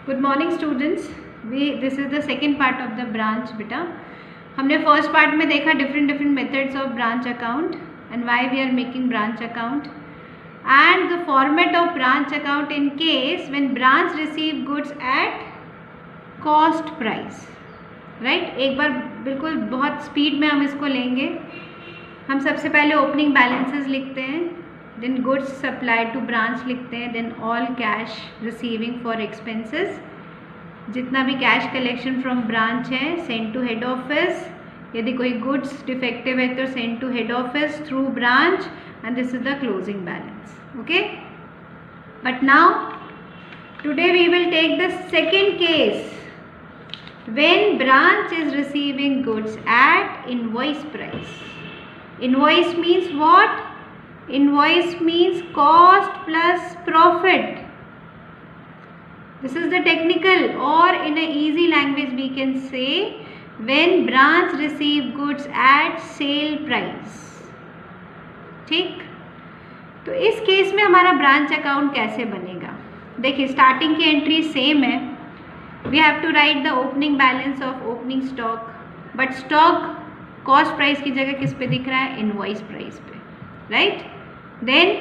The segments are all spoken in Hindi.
Good morning students. This is the second part of the branch. बेटा हमने फर्स्ट पार्ट में देखा different methods of branch account and why we are making branch account and the format of branch account in case when branch receive goods at cost price. Right, एक बार बिल्कुल बहुत स्पीड में हम इसको लेंगे। हम सबसे पहले ओपनिंग बैलेंसेस लिखते हैं, then goods supplied to branch लिखते हैं, then all cash receiving for expenses. जितना भी कैश कलेक्शन फ्रॉम ब्रांच है सेंड टू हेड ऑफिस। यदि कोई गुड्स डिफेक्टिव है तो send to head office through branch and this is the closing balance. Okay, but now today we will take the second case when branch is receiving goods at invoice price. Invoice means what? Invoice means cost plus profit. This is the technical, or in a easy language we can say when branch receive goods at sale price. ठीक, तो इस केस में हमारा ब्रांच अकाउंट कैसे बनेगा? देखिए स्टार्टिंग की एंट्री सेम है। We have to write the opening balance of opening stock, but stock cost price की जगह किस पे दिख रहा है? Invoice price पे, right? Then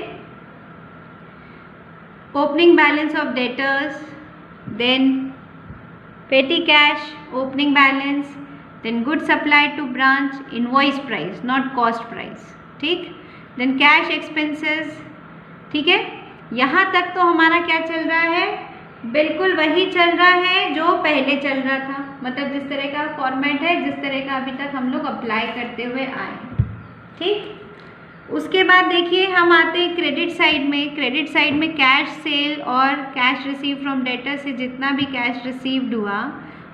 opening balance of debtors, then petty cash, opening balance, then goods supplied to branch, invoice price, not cost price. ठीक, then cash expenses. ठीक है, यहाँ तक तो हमारा क्या चल रहा है? बिल्कुल वही चल रहा है जो पहले चल रहा था, मतलब जिस तरह का फॉर्मेट है, जिस तरह का अभी तक हम लोग अप्लाई करते हुए आए। ठीक, उसके बाद देखिए हम आते हैं क्रेडिट साइड में। क्रेडिट साइड में कैश सेल और कैश रिसीव फ्रॉम डेटर से जितना भी कैश रिसीव्ड हुआ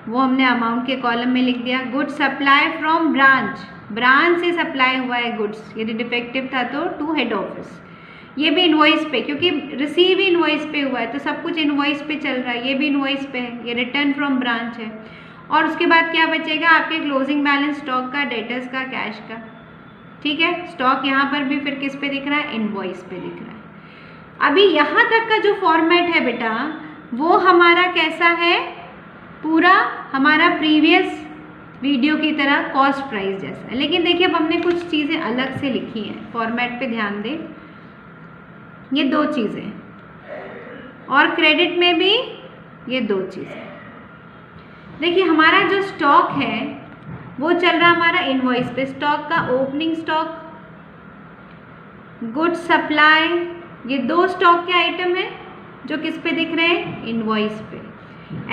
वो हमने अमाउंट के कॉलम में लिख दिया। Goods supply from branch, branch से सप्लाई हुआ है गुड्स, यदि डिफेक्टिव था तो टू हेड ऑफिस। ये भी इनवॉइस पे, क्योंकि रिसीव ही इनवॉइस पे हुआ है तो सब कुछ इनवॉइस पे चल रहा है। ये भी इनवॉइस पे है, ये रिटर्न फ्रॉम ब्रांच है। और उसके बाद क्या बचेगा आपके क्लोजिंग बैलेंस स्टॉक का, डेटर्स का, कैश का। ठीक है, स्टॉक यहाँ पर भी फिर किस पे दिख रहा है? इनवॉइस पे दिख रहा है। अभी यहाँ तक का जो फॉर्मेट है बेटा वो हमारा कैसा है? पूरा हमारा प्रीवियस वीडियो की तरह कॉस्ट प्राइस जैसा है। लेकिन देखिए अब हमने कुछ चीज़ें अलग से लिखी हैं। फॉर्मेट पे ध्यान दें, ये दो चीज़ें, और क्रेडिट में भी ये दो चीज़ें। देखिए हमारा जो स्टॉक है वो चल रहा हमारा इनवॉइस पे। स्टॉक का ओपनिंग स्टॉक, गुड्स सप्लाई, ये दो स्टॉक के आइटम हैं जो किस पे दिख रहे हैं? इनवॉइस पे।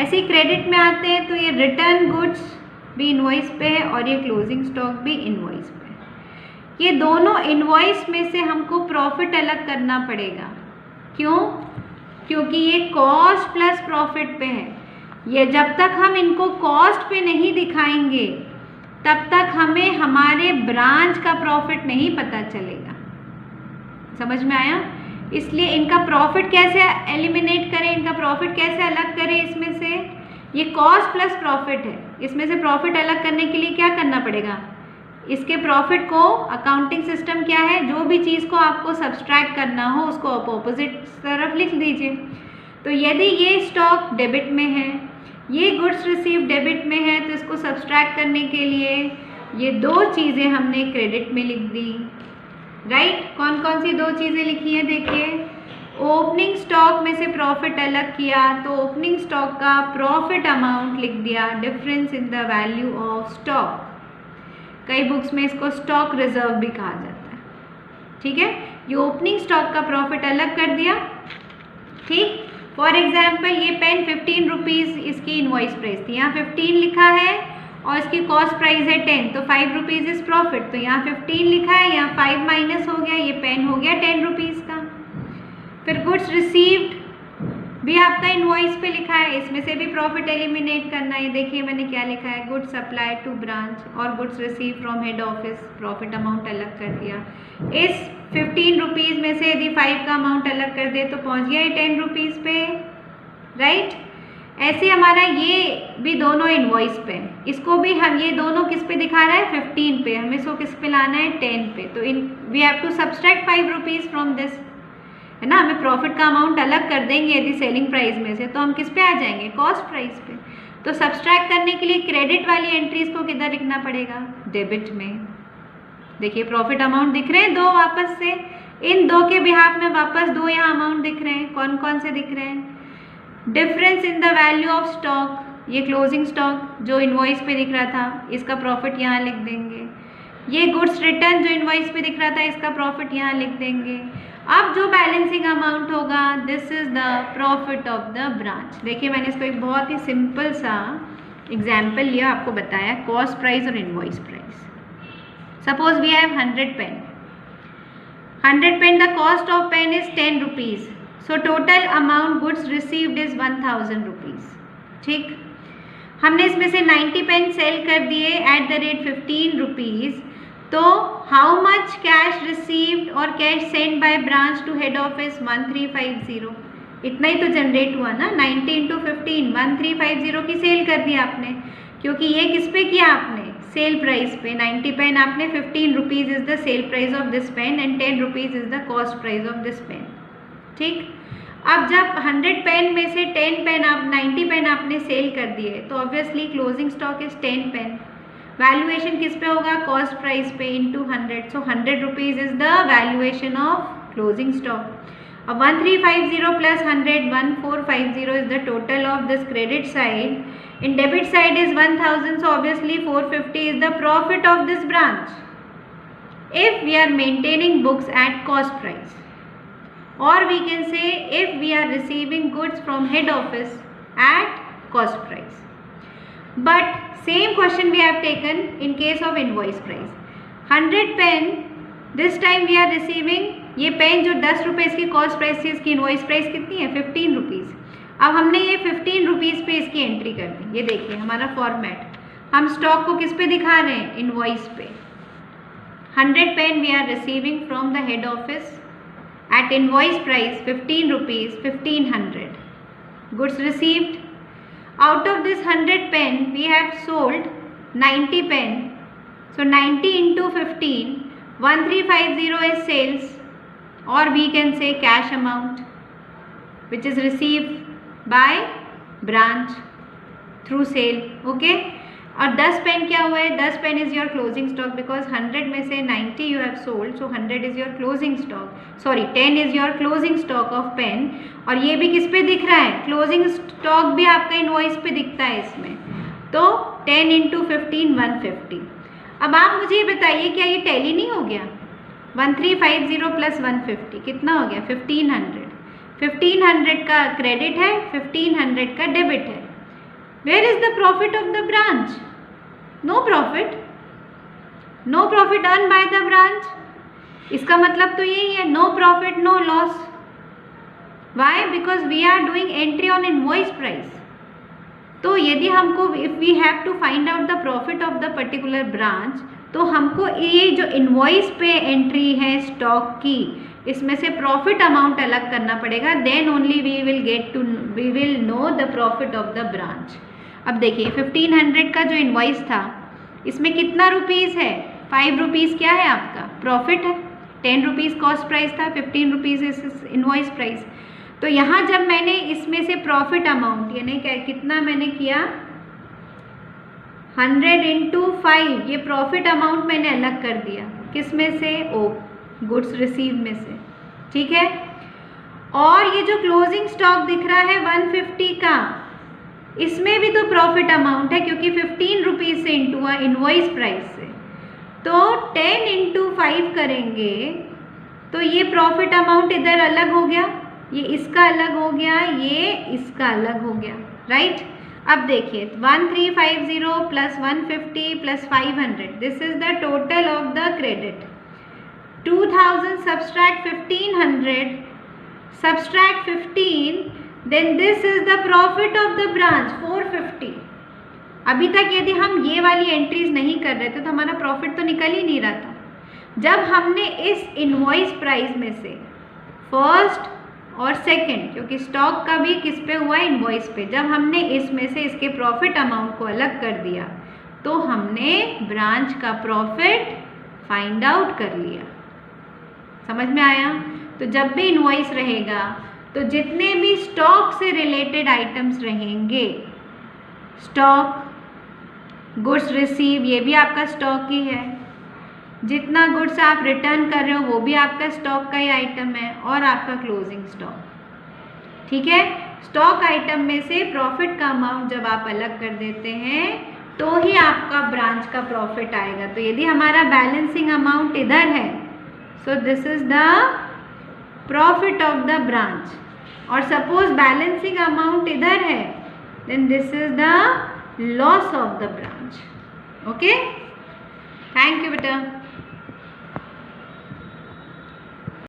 ऐसे ही क्रेडिट में आते हैं तो ये रिटर्न गुड्स भी इनवॉइस पे है और ये क्लोजिंग स्टॉक भी इनवॉइस पे। ये दोनों इनवॉइस में से हमको प्रॉफिट अलग करना पड़ेगा। क्यों? क्योंकि ये कॉस्ट प्लस प्रॉफिट पे है। ये जब तक हम इनको कॉस्ट पे नहीं दिखाएंगे तब तक हमें हमारे ब्रांच का प्रॉफिट नहीं पता चलेगा। समझ में आया? इसलिए इनका प्रॉफिट कैसे एलिमिनेट करें, इनका प्रॉफिट कैसे अलग करें? इसमें से ये कॉस्ट प्लस प्रॉफिट है, इसमें से प्रॉफिट अलग करने के लिए क्या करना पड़ेगा? इसके प्रॉफिट को, अकाउंटिंग सिस्टम क्या है, जो भी चीज़ को आपको सब्सट्रैक्ट करना हो उसको आप ऑपोजिट तरफ लिख दीजिए। तो यदि ये स्टॉक डेबिट में है, ये गुड्स रिसीव डेबिट में है, तो इसको सब्सट्रैक्ट करने के लिए ये दो चीज़ें हमने क्रेडिट में लिख दी। राइट, कौन कौन सी दो चीज़ें लिखी हैं? देखिए ओपनिंग स्टॉक में से प्रॉफिट अलग किया तो ओपनिंग स्टॉक का प्रॉफिट अमाउंट लिख दिया, difference in the value of stock. कई बुक्स में इसको स्टॉक रिजर्व भी कहा जाता है। ठीक है, ये ओपनिंग स्टॉक का प्रॉफिट अलग कर दिया। ठीक, फॉर एग्जाम्पल ये पेन 15 रुपीज़ इसकी इनवॉइस प्राइस थी, यहाँ 15 लिखा है और इसकी कॉस्ट प्राइस है 10, तो 5 रुपीज़ इज प्रॉफिट। तो यहाँ 15 लिखा है, यहाँ 5 माइनस हो गया, ये पेन हो गया 10 रुपीज़ का। फिर गुड्स रिसीव्ड भी आपका इनवॉइस पे लिखा है, इसमें से भी प्रॉफिट एलिमिनेट करना है। देखिए मैंने क्या लिखा है? गुड्स सप्लाइड टू ब्रांच और goods receive from head office, profit amount अलग कर दिया। इस 15 रुपीज़ में से यदि 5 का अमाउंट अलग कर दे तो पहुंच गया 10 रुपीज़ पे। राइट, ऐसे हमारा ये भी दोनों इनवॉइस पे, इसको भी हम, ये दोनों किस पे दिखा रहा है? 15 पे। हमें इसको किस पे लाना है? 10 पे। तो we have to subtract 5 rupees from this. है ना, हमें प्रॉफिट का अमाउंट अलग कर देंगे यदि सेलिंग प्राइस में से, तो हम किस पे आ जाएंगे, कॉस्ट प्राइस पे। तो सब्सट्रैक्ट करने के लिए क्रेडिट वाली एंट्रीज को किधर लिखना पड़ेगा, डेबिट में। देखिए प्रॉफिट अमाउंट दिख रहे हैं दो वापस से, इन दो के बिहाफ में वापस दो यहाँ अमाउंट दिख रहे हैं। कौन कौन से दिख रहे हैं, difference in the value of stock, ये क्लोजिंग स्टॉक जो इनवॉइस पे दिख रहा था इसका प्रॉफिट यहाँ लिख देंगे। ये गुड्स रिटर्न जो इनवॉइस पे दिख रहा था इसका प्रॉफिट यहाँ लिख देंगे। अब जो बैलेंसिंग अमाउंट होगा, this is the profit of the branch. देखिए मैंने इसको एक बहुत ही सिंपल सा एग्जाम्पल लिया, आपको बताया कॉस्ट प्राइस और invoice price. Suppose we have 100 pen, 100 pen, the cost of pen is 10 rupees, so total amount goods received is 1000 rupees. ठीक, हमने इसमें से 90 पेन सेल कर दिए एट द रेट 15 रुपीज़, तो हाउ मच कैश रिसीव्ड और cash send by branch to head office 1350, इतना ही तो जनरेट हुआ ना, 90 इंटू 15 1350 की सेल कर दी आपने, क्योंकि ये किस पे किया आपने, सेल प्राइस पे। 90 पेन आपने 15 rupees is the sale price of this pen and 10 rupees is the cost price of this pen. ठीक, अब जब 100 पेन में से 10 पेन आप 90 पेन आपने सेल कर दिए, तो obviously closing stock is 10 pen. Valuation किस पे होगा, कॉस्ट प्राइस पे into 100, so 100 rupees is the valuation of closing stock. अब 1350 plus 100 1450 is the total of this credit side, in debit side is 1000, so obviously 450 is the profit of this branch if we are maintaining books at cost price, or we can say if we are receiving goods from head office at cost price. But same question we have taken in case of invoice price. 100 pen, this time we are receiving, ये पेन जो 10 रुपये इसकी कॉस्ट प्राइस थी, इसकी इनवॉइस प्राइस कितनी है, 15 रुपीज़। अब हमने ये 15 रुपीज़ पे इसकी एंट्री कर दी। ये देखिए हमारा फॉर्मेट, हम स्टॉक को किस पे दिखा रहे हैं, इनवॉइस पे। 100 pen we are receiving from the head office at invoice price 15 rupees 1500, goods received. Out of this 100 pen we have sold 90 pen, so 90 into 15 1350 is sales, or we can say cash amount which is received by branch through sale. Okay, और 10 पेन क्या हुआ है, 10 pen is your closing stock, because 100 में से 90 you have sold, so 100 is your closing stock, sorry 10 is your closing stock of pen. और ये भी किस पे दिख रहा है, क्लोजिंग स्टॉक भी आपका इनवॉइस पे दिखता है इसमें, तो 10 इंटू 15 150। अब आप मुझे ये बताइए क्या ये टैली नहीं हो गया, 1350 प्लस 150 कितना हो गया, 1500। 1500 का क्रेडिट है, 1500 का डेबिट है। Where is the profit of the branch? No profit. No profit earned by the branch. इसका मतलब तो यही है, no profit, no loss. Why? Because we are doing entry on invoice price. तो यदि हमको if we have to find out the profit of the particular branch, तो हमको ये जो इनवॉइस पे एंट्री है स्टॉक की, इसमें से प्रॉफिट अमाउंट अलग करना पड़ेगा, then only we will know the profit of the branch. अब देखिए 1500 का जो इनवॉइस था इसमें कितना रुपीज़ है, 5 रुपीज़ क्या है आपका प्रॉफिट है, 10 रुपीज़ कॉस्ट प्राइस था, 15 रुपीज़ इनवॉइस प्राइस। तो यहाँ जब मैंने इसमें से प्रॉफिट अमाउंट यानी कितना मैंने किया, 100 इंटू 5, ये प्रॉफिट अमाउंट मैंने अलग कर दिया, किस में से, ओ गुड्स रिसीव में से। ठीक है, और ये जो क्लोजिंग स्टॉक दिख रहा है 150 का, इसमें भी तो प्रॉफिट अमाउंट है, क्योंकि 15 रुपीज़ से इंटू हुआ इनवॉइस प्राइस से, तो 10 इंटू 5 करेंगे तो ये प्रॉफिट अमाउंट इधर अलग हो गया, ये इसका अलग हो गया, ये इसका अलग हो गया, राइट। अब देखिए 1350 plus 150 plus 500, this is the total of the credit. 2000 subtract 1500 subtract 15, then this is the profit of the branch 450। अभी तक यदि हम ये वाली एंट्रीज नहीं कर रहे थे तो हमारा प्रॉफिट तो निकल ही नहीं रहा था। जब हमने इस इनवॉइस प्राइस में से फर्स्ट और सेकंड, क्योंकि स्टॉक का भी किस पे हुआ है, इनवॉइस पे, जब हमने इसमें से इसके प्रॉफिट अमाउंट को अलग कर दिया तो हमने ब्रांच का प्रॉफिट फाइंड आउट कर लिया। समझ में आया? तो जब भी इनवॉइस रहेगा तो जितने भी स्टॉक से रिलेटेड आइटम्स रहेंगे, स्टॉक, गुड्स रिसीव, ये भी आपका स्टॉक ही है, जितना गुड्स आप रिटर्न कर रहे हो वो भी आपका स्टॉक का ही आइटम है, और आपका क्लोजिंग स्टॉक। ठीक है, स्टॉक आइटम में से प्रॉफिट का अमाउंट जब आप अलग कर देते हैं तो ही आपका ब्रांच का प्रॉफिट आएगा। तो यदि हमारा बैलेंसिंग अमाउंट इधर है, so this is the profit of the branch, और सपोज बैलेंसिंग अमाउंट इधर है, then this is the loss of the branch. Okay, thank you बेटा।